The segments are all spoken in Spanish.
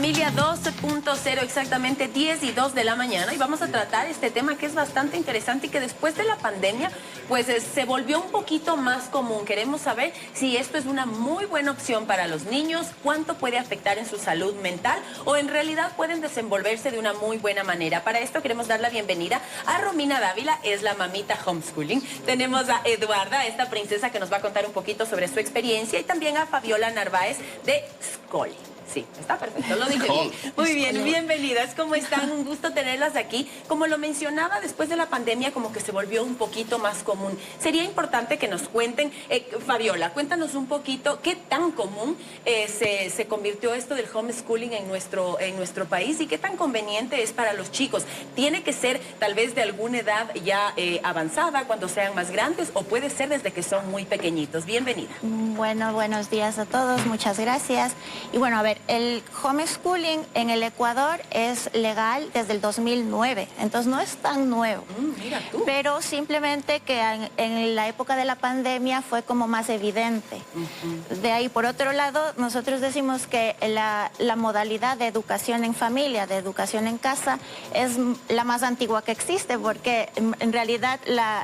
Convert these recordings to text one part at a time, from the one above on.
Familia 12.0, exactamente 10 y 2 de la mañana, y vamos a tratar este tema que es bastante interesante y que después de la pandemia pues se volvió un poquito más común. Queremos saber si esto es una muy buena opción para los niños, cuánto puede afectar en su salud mental o en realidad pueden desenvolverse de una muy buena manera. Para esto queremos dar la bienvenida a Romina Dávila, es la mamita homeschooling. Tenemos a Eduarda, esta princesa que nos va a contar un poquito sobre su experiencia, y también a Fabiola Narváez de Scoli. Sí, está perfecto, lo dije bien. Muy bien, bienvenidas, ¿cómo están? Un gusto tenerlas aquí. Como lo mencionaba, después de la pandemia como que se volvió un poquito más común. Sería importante que nos cuenten, Fabiola, cuéntanos un poquito qué tan común se convirtió esto del homeschooling en nuestro país y qué tan conveniente es para los chicos. ¿Tiene que ser tal vez de alguna edad ya avanzada cuando sean más grandes o puede ser desde que son muy pequeñitos? Bienvenida. Bueno, buenos días a todos, muchas gracias. Y bueno, a ver, el homeschooling en el Ecuador es legal desde el 2009, entonces no es tan nuevo. Mira tú. Pero simplemente que en la época de la pandemia fue como más evidente. De ahí, por otro lado, nosotros decimos que la modalidad de educación en familia, de educación en casa, es la más antigua que existe, porque en realidad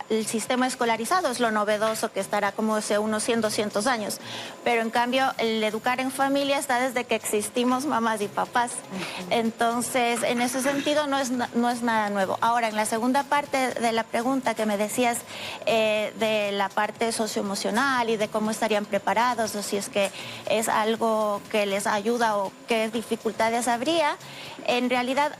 el sistema escolarizado es lo novedoso, que estará como hace unos 100, 200 años. Pero en cambio, el educar en familia está desde que existimos mamás y papás. Entonces, en ese sentido no es nada nuevo. Ahora, en la segunda parte de la pregunta que me decías de la parte socioemocional y de cómo estarían preparados, o si es que es algo que les ayuda o qué dificultades habría, en realidad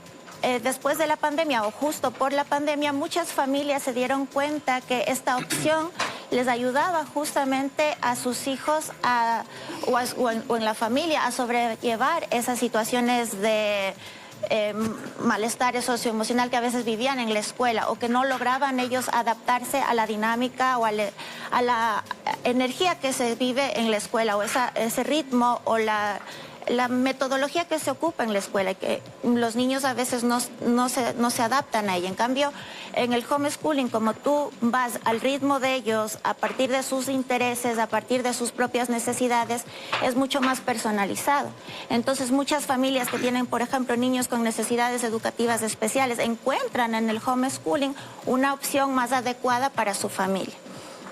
después de la pandemia o justo por la pandemia, muchas familias se dieron cuenta que esta opción les ayudaba justamente a sus hijos o en la familia a sobrellevar esas situaciones de malestar socioemocional que a veces vivían en la escuela o que no lograban ellos adaptarse a la dinámica o a la energía que se vive en la escuela o ese ritmo o la metodología que se ocupa en la escuela, que los niños a veces no se adaptan a ella. En cambio, en el homeschooling, como tú vas al ritmo de ellos, a partir de sus intereses, a partir de sus propias necesidades, es mucho más personalizado. Entonces, muchas familias que tienen, por ejemplo, niños con necesidades educativas especiales, encuentran en el homeschooling una opción más adecuada para su familia.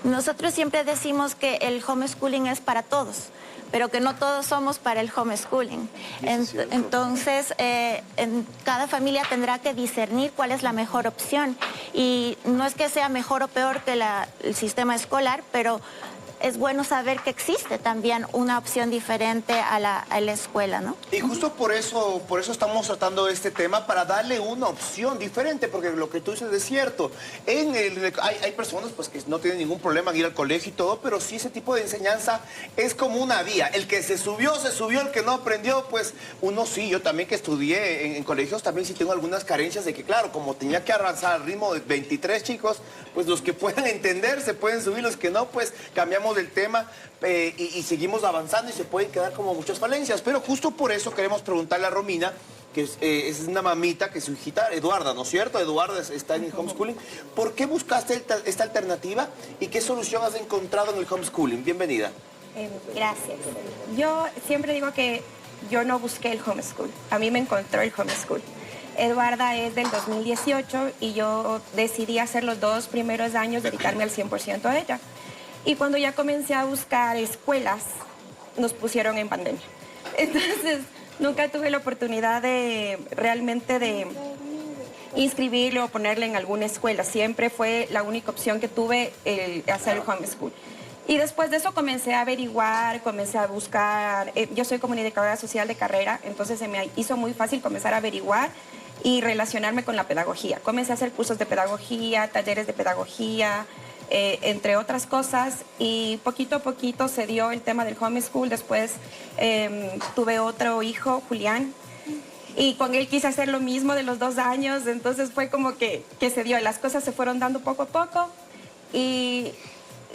Nosotros siempre decimos que el homeschooling es para todos, pero que no todos somos para el homeschooling. Entonces, cada familia tendrá que discernir cuál es la mejor opción. Y no es que sea mejor o peor que el sistema escolar, pero es bueno saber que existe también una opción diferente a la escuela, ¿no? Y justo por eso estamos tratando este tema, para darle una opción diferente, porque lo que tú dices es cierto. Hay personas pues, que no tienen ningún problema en ir al colegio y todo, pero sí ese tipo de enseñanza es como una vía. El que se subió, el que no aprendió, pues uno sí. Yo también que estudié en colegios también sí tengo algunas carencias de que, claro, como tenía que avanzar al ritmo de 23 chicos, pues los que puedan entender se pueden subir, los que no, pues cambiamos del tema y seguimos avanzando y se pueden quedar como muchas falencias. Pero justo por eso queremos preguntarle a Romina, que es una mamita, que su hijita Eduarda, ¿no es cierto? Eduarda está en el homeschooling. ¿Por qué buscaste esta alternativa y qué solución has encontrado en el homeschooling? Bienvenida. Gracias. Yo siempre digo que yo no busqué el homeschool, a mí me encontró el homeschool. Eduarda es del 2018 y yo decidí hacer los 2 primeros años dedicarme al 100% a ella. Y cuando ya comencé a buscar escuelas, nos pusieron en pandemia. Entonces, nunca tuve la oportunidad realmente de inscribirlo o ponerle en alguna escuela. Siempre fue la única opción que tuve hacer el homeschool. Y después de eso comencé a averiguar, comencé a buscar. Yo soy comunicadora social de carrera, entonces se me hizo muy fácil comenzar a averiguar y relacionarme con la pedagogía. Comencé a hacer cursos de pedagogía, talleres de pedagogía, entre otras cosas, y poquito a poquito se dio el tema del homeschool. Después tuve otro hijo, Julián, y con él quise hacer lo mismo de los 2 años, entonces fue como que se dio, las cosas se fueron dando poco a poco. Y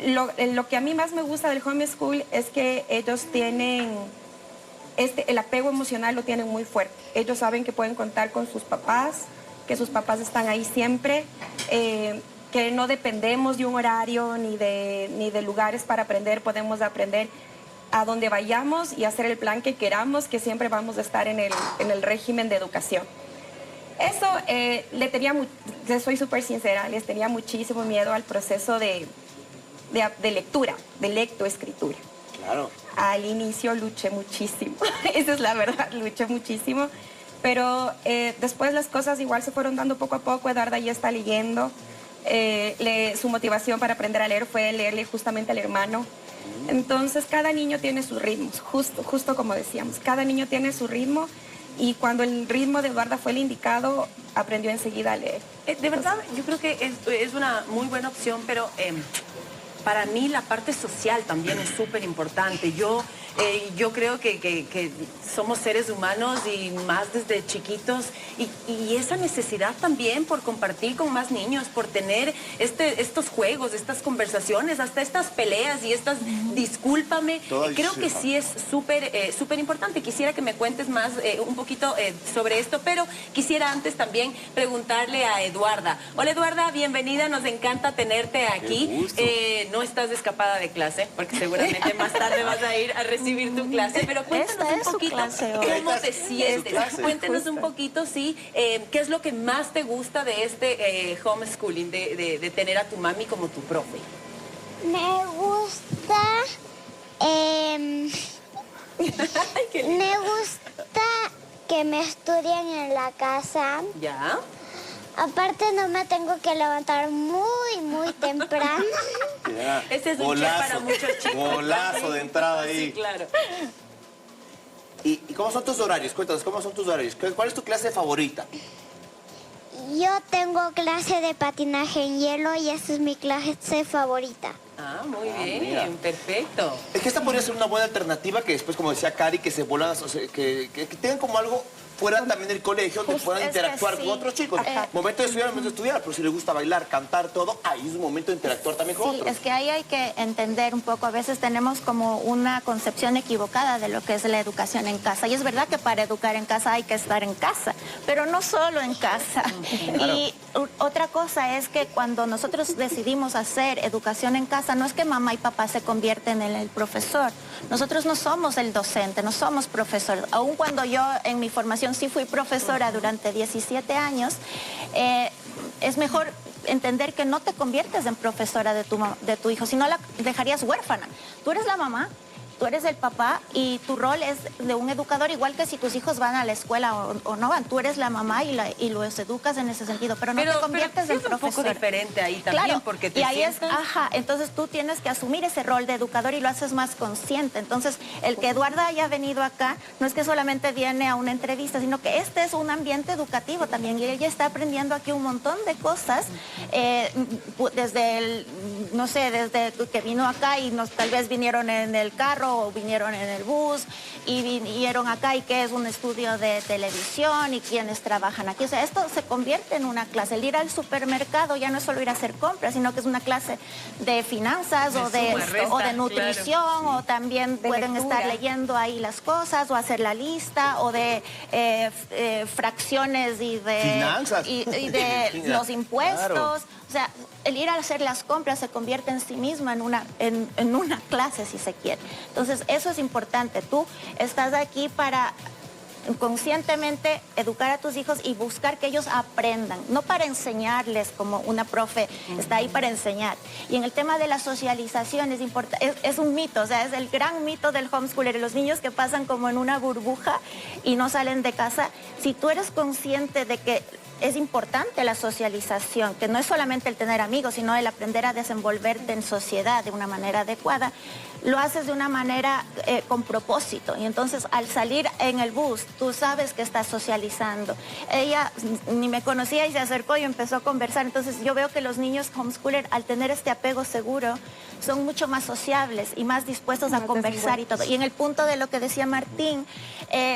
lo que a mí más me gusta del homeschool es que ellos tienen, el apego emocional lo tienen muy fuerte. Ellos saben que pueden contar con sus papás, que sus papás están ahí siempre, que no dependemos de un horario ni de lugares para aprender, podemos aprender a donde vayamos y hacer el plan que queramos, que siempre vamos a estar en el régimen de educación. Eso les soy súper sincera, les tenía muchísimo miedo al proceso de lectura, de lectoescritura. Claro. Al inicio luché muchísimo, esa es la verdad, luché muchísimo, pero después las cosas igual se fueron dando poco a poco. Eduarda ya está leyendo, su motivación para aprender a leer fue leerle justamente al hermano. Entonces cada niño tiene sus ritmos, justo como decíamos, cada niño tiene su ritmo. Y cuando el ritmo de Eduarda fue el indicado, aprendió enseguida a leer. De verdad, yo creo que es una muy buena opción, pero para mí la parte social también es súper importante. Yo creo que somos seres humanos y más desde chiquitos, y esa necesidad también por compartir con más niños, por tener estos juegos, estas conversaciones, hasta estas peleas y estas discúlpame, creo que sí es súper importante. Quisiera que me cuentes más un poquito sobre esto, pero quisiera antes también preguntarle a Eduarda. Hola Eduarda, bienvenida, nos encanta tenerte aquí. No estás escapada de clase, porque seguramente más tarde vas a ir a recibir tu clase, pero cuéntanos un poquito cómo te sientes. Cuéntanos un poquito, sí, qué es lo que más te gusta de este homeschooling, de tener a tu mami como tu profe. Me gusta, me gusta que me estudien en la casa. ¿Ya? Aparte no me tengo que levantar muy temprano. Yeah. Ese es un check para muchos chicos. Golazo de entrada ahí. Sí, claro. ¿Y cómo son tus horarios? Cuéntanos, ¿cómo son tus horarios? ¿Cuál es tu clase favorita? Yo tengo clase de patinaje en hielo y esa es mi clase favorita. Ah, muy bien, mira. perfecto. Es que esta podría ser una buena alternativa que después, como decía Cari, que se vuelvan, que tengan como algo fuera también del colegio, donde puedan interactuar con otros chicos. Momento de estudiar, pero si les gusta bailar, cantar, todo, ahí es un momento de interactuar también con Sí, otros. es que ahí hay que entender un poco, a veces tenemos como una concepción equivocada de lo que es la educación en casa. Y es verdad que para educar en casa hay que estar en casa, pero no solo en casa. Claro. Y otra cosa es que cuando nosotros decidimos hacer educación en casa, no es que mamá y papá se convierten en el profesor. Nosotros no somos el docente, no somos profesores. Aun cuando yo en mi formación sí fui profesora durante 17 años, es mejor entender que no te conviertes en profesora de tu hijo, sino la dejarías huérfana. Tú eres la mamá, tú eres el papá y tu rol es de un educador, igual que si tus hijos van a la escuela o no van. Tú eres la mamá y los educas en ese sentido, pero no te conviertes en es un profesor. poco diferente ahí también, claro, porque te y ahí sientas... entonces tú tienes que asumir ese rol de educador y lo haces más consciente. Entonces, el que Eduarda haya venido acá no es que solamente viene a una entrevista, sino que este es un ambiente educativo también y ella está aprendiendo aquí un montón de cosas desde que vino acá y tal vez vinieron en el carro o vinieron en el bus y vinieron acá y qué es un estudio de televisión y quiénes trabajan aquí. O sea, esto se convierte en una clase. El ir al supermercado ya no es solo ir a hacer compras, sino que es una clase de finanzas o de nutrición, claro. O también pueden estar leyendo ahí las cosas o hacer la lista o de fracciones y de finanzas y de los impuestos. Claro. O sea, el ir a hacer las compras se convierte en sí misma en una clase, si se quiere. Entonces, eso es importante. Tú estás aquí para conscientemente educar a tus hijos y buscar que ellos aprendan, no para enseñarles como una profe está ahí para enseñar. Y en el tema de la socialización es un mito, o sea, es el gran mito del homeschooler, los niños que pasan como en una burbuja y no salen de casa. Si tú eres consciente de que es importante la socialización, que no es solamente el tener amigos, sino el aprender a desenvolverte en sociedad de una manera adecuada, lo haces de una manera con propósito. Y entonces al salir en el bus, tú sabes que estás socializando. Ella ni me conocía y se acercó y empezó a conversar. Entonces yo veo que los niños homeschooler, al tener este apego seguro, son mucho más sociables y más dispuestos a conversar y todo. Y en el punto de lo que decía Martín,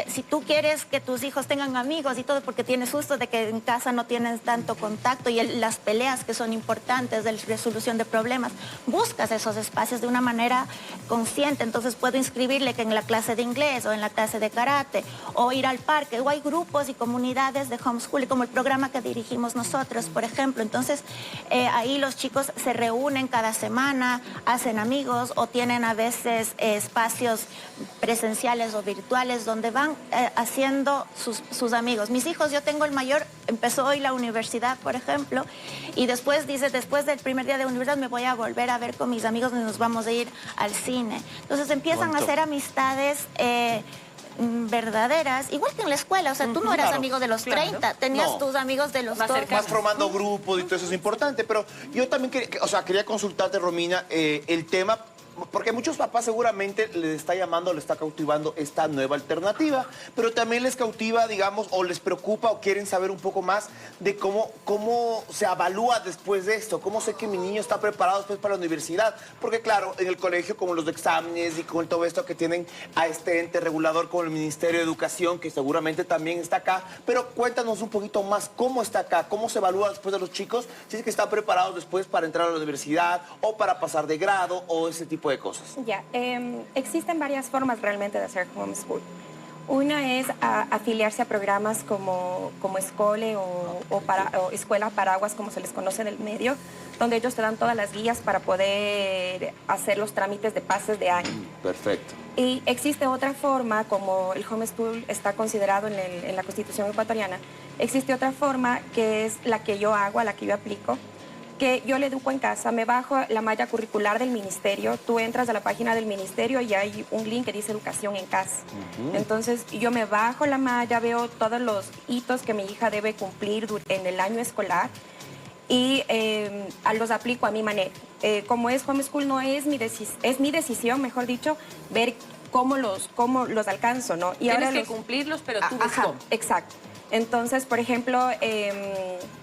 si tú quieres que tus hijos tengan amigos y todo, porque tienes susto de que en casa no tienes tanto contacto y las peleas que son importantes de resolución de problemas, buscas esos espacios de una manera consciente. Entonces puedo inscribirle que en la clase de inglés o en la clase de karate o ir al parque, o hay grupos y comunidades de homeschooling como el programa que dirigimos nosotros, por ejemplo. Entonces ahí los chicos se reúnen cada semana, hacen amigos o tienen a veces espacios presenciales o virtuales donde van haciendo sus amigos. Mis hijos, yo tengo el mayor, empezó hoy la universidad, por ejemplo, y después dice, después del primer día de universidad me voy a volver a ver con mis amigos y nos vamos a ir al cine. Entonces empiezan a hacer amistades verdaderas, igual que en la escuela. O sea, tú no eras amigo de los 30, tenías tus amigos de los 2. Vas formando grupos y todo eso es importante, pero yo también quería consultarte, Romina, el tema, porque muchos papás seguramente les está llamando, les está cautivando esta nueva alternativa, pero también les cautiva, digamos, o les preocupa o quieren saber un poco más de cómo se evalúa después de esto, cómo sé que mi niño está preparado después para la universidad, porque claro, en el colegio como los exámenes y con todo esto que tienen a este ente regulador como el Ministerio de Educación, que seguramente también está acá, pero cuéntanos un poquito más cómo está acá, cómo se evalúa después de los chicos, si es que están preparados después para entrar a la universidad o para pasar de grado o ese tipo de cosas. Ya, existen varias formas realmente de hacer homeschool. Una es afiliarse a programas como Escole o Escuela Paraguas, como se les conoce en el medio, donde ellos te dan todas las guías para poder hacer los trámites de pases de año. Perfecto. Y existe otra forma, como el homeschool está considerado en la Constitución ecuatoriana, existe otra forma que es la que yo hago, a la que yo aplico, que yo le educo en casa, me bajo la malla curricular del ministerio, tú entras a la página del ministerio y hay un link que dice educación en casa. Entonces yo me bajo la malla, veo todos los hitos que mi hija debe cumplir en el año escolar y los aplico a mi manera. Como es homeschool, no es es mi decisión, mejor dicho, ver cómo los alcanzo, ¿no? Y Tienes ahora que cumplirlos, pero tú ves cómo. Exacto. Entonces, por ejemplo,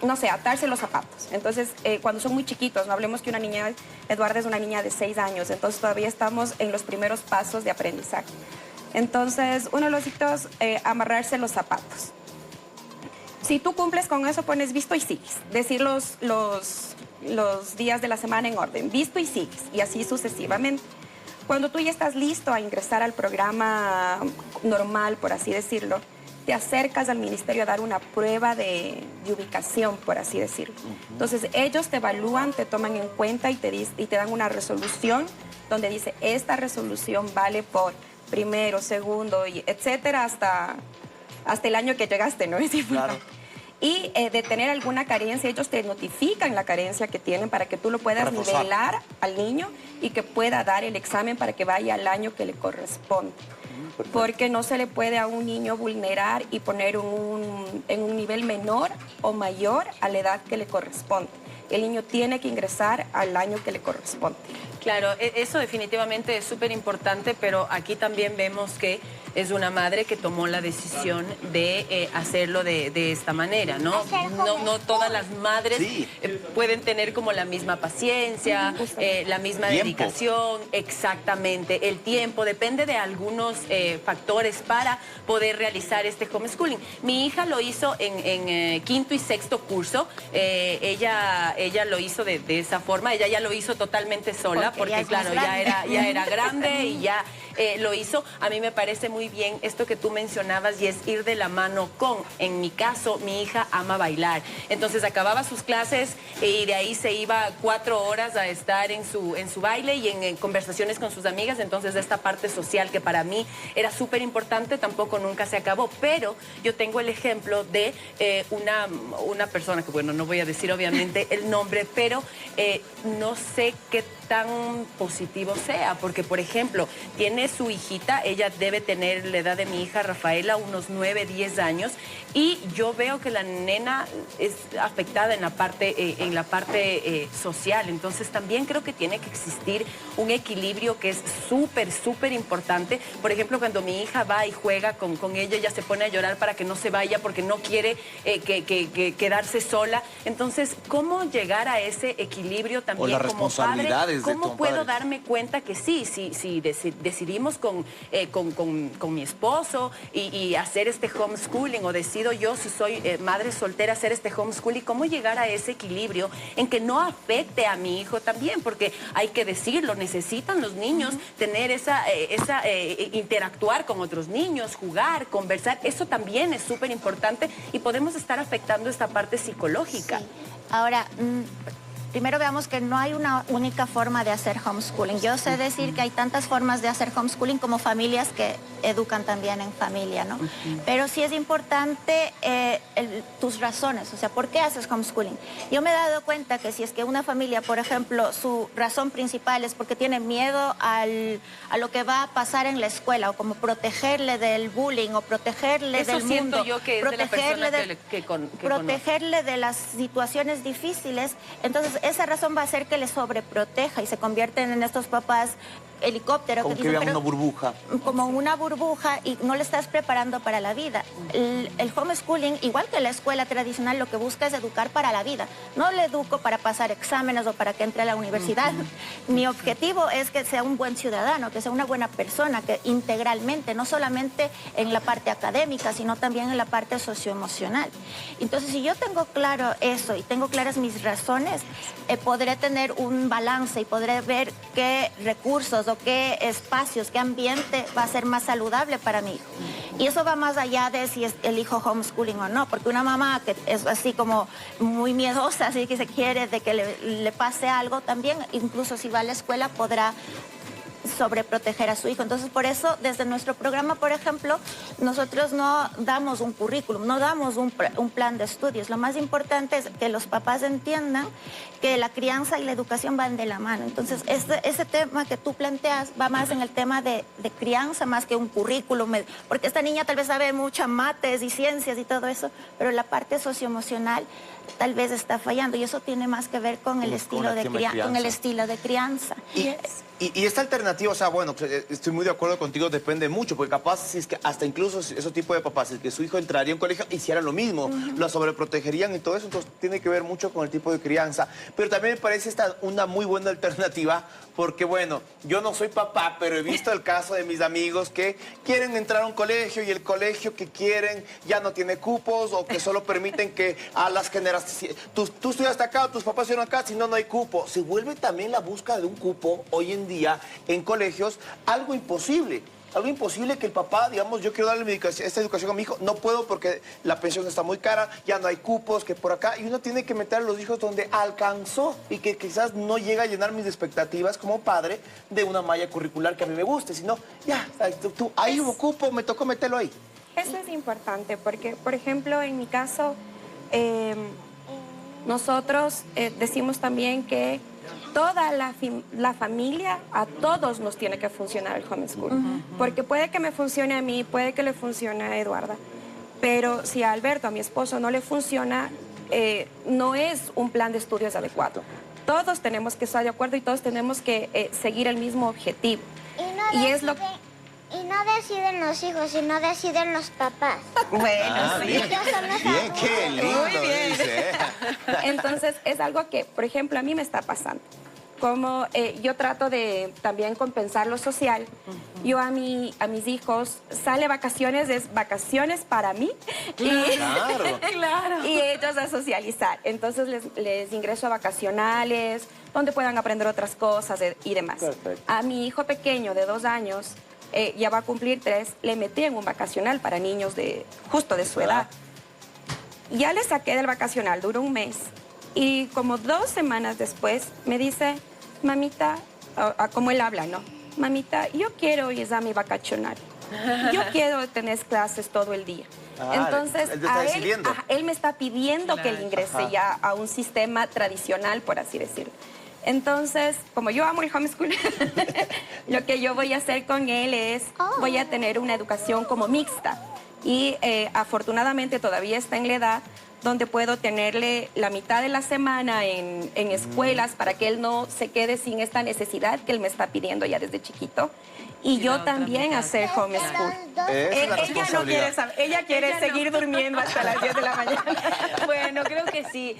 no sé, atarse los zapatos. Entonces, cuando son muy chiquitos, no hablemos que Eduarda es una niña de 6 años, entonces todavía estamos en los primeros pasos de aprendizaje. Entonces, uno de los hitos, amarrarse los zapatos. Si tú cumples con eso, pones visto y sigues. Decir los días de la semana en orden, visto y sigues, y así sucesivamente. Cuando tú ya estás listo a ingresar al programa normal, por así decirlo, te acercas al ministerio a dar una prueba de ubicación, por así decirlo. Entonces, ellos te evalúan, te toman en cuenta y te dan una resolución donde dice, esta resolución vale por primero, segundo, y etcétera, hasta el año que llegaste, ¿no? Es decir, claro. Y de tener alguna carencia, ellos te notifican la carencia que tienen para que tú lo puedas nivelar al niño y que pueda dar el examen para que vaya al año que le corresponde. Porque no se le puede a un niño vulnerar y poner en un nivel menor o mayor a la edad que le corresponde. El niño tiene que ingresar al año que le corresponde. Claro, eso definitivamente es súper importante, pero aquí también vemos que es una madre que tomó la decisión de hacerlo de esta manera, ¿no? No todas las madres pueden tener como la misma paciencia, la misma dedicación, exactamente, el tiempo, depende de algunos factores para poder realizar este homeschooling. Mi hija lo hizo en quinto y sexto curso, ella lo hizo de esa forma, ella ya lo hizo totalmente sola, porque claro, ya era grande y ya lo hizo. A mí me parece muy bien esto que tú mencionabas y es ir de la mano con, en mi caso, mi hija ama bailar. Entonces acababa sus clases y de ahí se iba 4 horas a estar en su baile y en conversaciones con sus amigas. Entonces esta parte social que para mí era súper importante tampoco nunca se acabó. Pero yo tengo el ejemplo de una persona que, bueno, no voy a decir obviamente el nombre, pero no sé qué tan positivo sea, porque por ejemplo, tiene su hijita, ella debe tener la edad de mi hija Rafaela, unos 9, 10 años, y yo veo que la nena es afectada en la parte social, entonces también creo que tiene que existir un equilibrio que es súper, súper importante. Por ejemplo, cuando mi hija va y juega con ella se pone a llorar para que no se vaya porque no quiere quedarse sola. Entonces, ¿cómo llegar a ese equilibrio también como padre? ¿Cómo puedo darme cuenta que sí, decidimos con mi esposo y hacer este homeschooling, o decido yo, si soy madre soltera, hacer este homeschooling? ¿Cómo llegar a ese equilibrio en que no afecte a mi hijo también? Porque hay que decirlo, necesitan los niños tener interactuar con otros niños, jugar, conversar. Eso también es súper importante y podemos estar afectando esta parte psicológica. Sí. Ahora, primero veamos que no hay una única forma de hacer homeschooling. Yo sé decir que hay tantas formas de hacer homeschooling como familias que educan también en familia, ¿no? Pero sí es importante tus razones, o sea, ¿por qué haces homeschooling? Yo me he dado cuenta que si es que una familia, por ejemplo, su razón principal es porque tiene miedo a lo que va a pasar en la escuela, o como protegerle del bullying, o protegerle Eso del siento mundo, yo que es de la persona que protegerle de las situaciones difíciles, entonces esa razón va a hacer que le sobreproteja y se convierten en estos papás helicóptero. Como que vean una burbuja. Como una burbuja y no le estás preparando para la vida. El homeschooling, igual que la escuela tradicional, lo que busca es educar para la vida. No le educo para pasar exámenes o para que entre a la universidad. Mi objetivo es que sea un buen ciudadano, que sea una buena persona, que integralmente, no solamente en la parte académica, sino también en la parte socioemocional. Entonces, si yo tengo claro eso y tengo claras mis razones, podré tener un balance y podré ver qué recursos o qué espacios, qué ambiente va a ser más saludable para mi hijo. Y eso va más allá de si elijo homeschooling o no, porque una mamá que es así como muy miedosa, así que se quiere de que le pase algo, también incluso si va a la escuela podrá sobreproteger a su hijo. Entonces, por eso, desde nuestro programa, por ejemplo, nosotros no damos un currículum, no damos un plan de estudios. Lo más importante es que los papás entiendan que la crianza y la educación van de la mano. Entonces, ese tema que tú planteas va más en el tema de crianza, más que un currículum, porque esta niña tal vez sabe mucho mates y ciencias y todo eso, pero la parte socioemocional tal vez está fallando, y eso tiene más que ver con el estilo de crianza. Y esta alternativa, o sea, bueno, estoy muy de acuerdo contigo, depende mucho, porque capaz si es que hasta incluso ese tipo de papás, es que su hijo entraría a un colegio, hicieran lo mismo, lo sobreprotegerían y todo eso, entonces tiene que ver mucho con el tipo de crianza. Pero también me parece esta una muy buena alternativa, porque bueno, yo no soy papá, pero he visto el caso de mis amigos que quieren entrar a un colegio y el colegio que quieren ya no tiene cupos, o que solo permiten que a las generaciones, tú estudiaste acá, o tus papás estuvieron acá, si no, no hay cupo. Se vuelve también la búsqueda de un cupo hoy en día en colegios algo imposible. Algo imposible que el papá, digamos, yo quiero darle esta educación a mi hijo, no puedo porque la pensión está muy cara, ya no hay cupos, que por acá, y uno tiene que meter a los hijos donde alcanzó y que quizás no llega a llenar mis expectativas como padre de una malla curricular que a mí me guste, sino, ya, ahí hubo cupo, me tocó meterlo ahí. Eso es importante porque, por ejemplo, en mi caso, nosotros decimos también que toda la familia, a todos nos tiene que funcionar el homeschool. Porque puede que me funcione a mí, puede que le funcione a Eduarda, pero si a Alberto, a mi esposo, no le funciona, no es un plan de estudios adecuado. Todos tenemos que estar de acuerdo y todos tenemos que seguir el mismo objetivo. Y no deciden los hijos, sino deciden los papás. Bueno, sí. Bien, qué lindo. Muy bien. Dice. Entonces, es algo que, por ejemplo, a mí me está pasando. Como yo trato de también compensar lo social, yo a mis hijos sale vacaciones, es vacaciones para mí. Claro. Y ellos a socializar. Entonces les ingreso a vacacionales, donde puedan aprender otras cosas y demás. Perfecto. A mi hijo pequeño de 2 años, ya va a cumplir 3, le metí en un vacacional para niños justo de su edad. Ya le saqué del vacacional, duró un mes. Y como 2 semanas después me dice, mamita, como él habla, ¿no? Mamita, yo quiero ir a mi vacacional. Yo quiero tener clases todo el día. Entonces, él me está pidiendo que él ingrese ya a un sistema tradicional, por así decirlo. Entonces, como yo amo el homeschool, lo que yo voy a hacer con él es, voy a tener una educación como mixta. Y afortunadamente todavía está en la edad donde puedo tenerle la mitad de la semana en escuelas para que él no se quede sin esta necesidad que él me está pidiendo ya desde chiquito. Y yo también hacer homeschool. Ella no quiere saber, ella quiere seguir durmiendo hasta las 10 de la mañana. Bueno, creo que sí.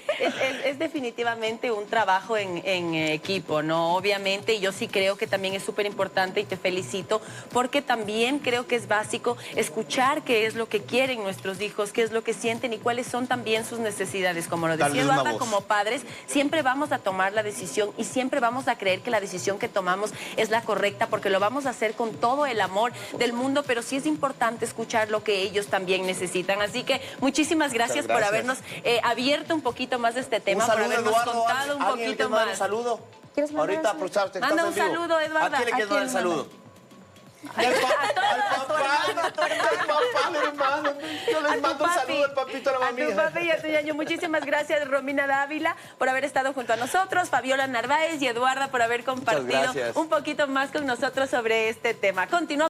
Es definitivamente un trabajo en equipo, ¿no? Obviamente, y yo sí creo que también es súper importante y te felicito porque también creo que es básico escuchar qué es lo que quieren nuestros hijos, qué es lo que sienten y cuáles son también sus necesidades. Como lo decía Eduarda, como padres, siempre vamos a tomar la decisión y siempre vamos a creer que la decisión que tomamos es la correcta porque lo vamos a hacer con todo el amor del mundo, pero sí es importante importante escuchar lo que ellos también necesitan. Así que muchísimas gracias por habernos abierto un poquito más de este tema, por habernos contado un poquito más. Un saludo. ¿Quieres mandar Ahorita un aprovecharte. Manda un saludo, Eduarda. ¿A quién le quieres mandar el saludo? Al hermano. Yo les mando un saludo al papito, a la mami. A tu papi y a tu ñaño. Muchísimas gracias, Romina Dávila, por haber estado junto a nosotros, Fabiola Narváez y Eduarda por haber compartido un poquito más con nosotros sobre este tema. Continuamos.